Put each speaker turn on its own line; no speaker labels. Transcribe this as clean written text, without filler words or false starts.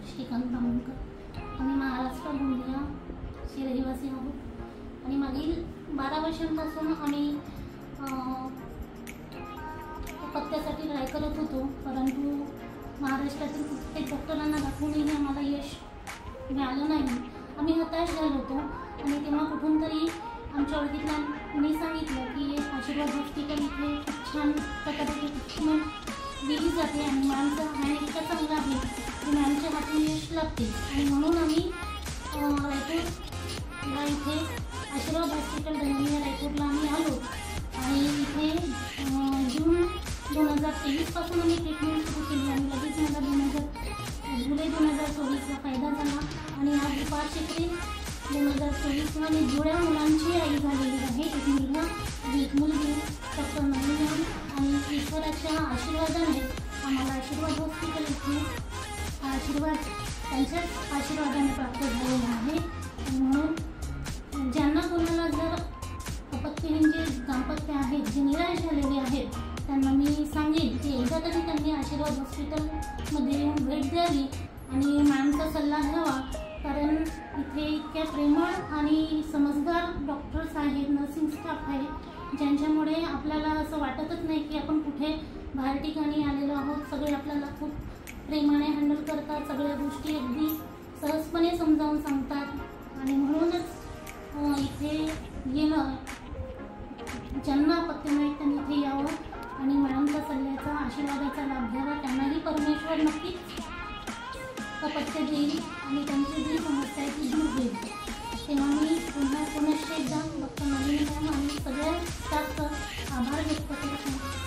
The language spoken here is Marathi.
श्रीकांत बामणकर. आम्ही महाराष्ट्र गोंदियाचे रहिवासी आहोत आणि मागील 12 वर्षांपासून आम्ही पत्त्यासाठी ट्राय करत होतो, परंतु महाराष्ट्रातील प्रत्येक डॉक्टरांना दाखवूनही आम्हाला यश मिळालं नाही. आम्ही हताश झालो होतो आणि तेव्हा कुठून तरी आमच्या ओळखीतल्यांनी सांगितलं की आशीर्वाद हॉस्पिटल इथे खूप छान प्रकारे ट्रीटमेंट दिली जाते आणि मॅमचा हँड इतका चांगला आहे की मॅमच्या हातून यश लागते. आणि म्हणून आम्ही रायपूरला इथे आशीर्वाद हॉस्पिटल धनंजय रायपूरला आम्ही आलो आणि इथे जून 2023 पासून आम्ही ट्रीटमेंट सुरू केली आणि लगेच मला जुलै 2024ला फायदा झाला आणि आज 5 एप्रिल 2024 मध्ये जुळ्या मुलांची आई झालेली आहे, एक मुलगा आणि एक मुलगी. डॉक्टर नवीन आणि ईश्वराच्या आशीर्वादाने आम्हाला आशीर्वाद हॉस्पिटल इथे आशीर्वाद त्यांच्याच आशीर्वादाने प्राप्त झालेला आहे. म्हणून ज्यांना कोणाला जर अपत्यहीन जे दाम्पत्य आहेत, जे निराश झालेले आहेत, त्यांना मी सांगेन की एकदा तरी त्यांनी आशीर्वाद हॉस्पिटलमध्ये येऊन भेट द्यावी आणि मॅमचा सल्ला घ्यावा, कारण इथे इतक्या प्रेमळ आणि समजदार डॉक्टर्स आहेत, नर्सिंग स्टाफ आहे, ज्यांच्यामुळे आपल्याला असं वाटतच नाही की आपण कुठे बाहेर ठिकाणी आलेलो आहोत. सगळे आपल्याला खूप प्रेमाने हँडल करतात, सगळ्या गोष्टी अगदी सहजपणे समजावून सांगतात आणि म्हणूनच इथे येणं, ज्यांना अपत्य नाही त्यांनी इथे यावं आणि मॅडमच्या सल्ल्याचा आशीर्वादाचा लाभ घ्यावा. त्यांनाही परमेश्वर नक्कीच अपत्य देईल आणि त्यांची जी समस्या आहे ती दूर होईल. तेव्हा मी पुन्हा एकदा डॉक्टर नवीन मॅम आणि सगळ्या स्टाफचा आभार व्यक्त करतो.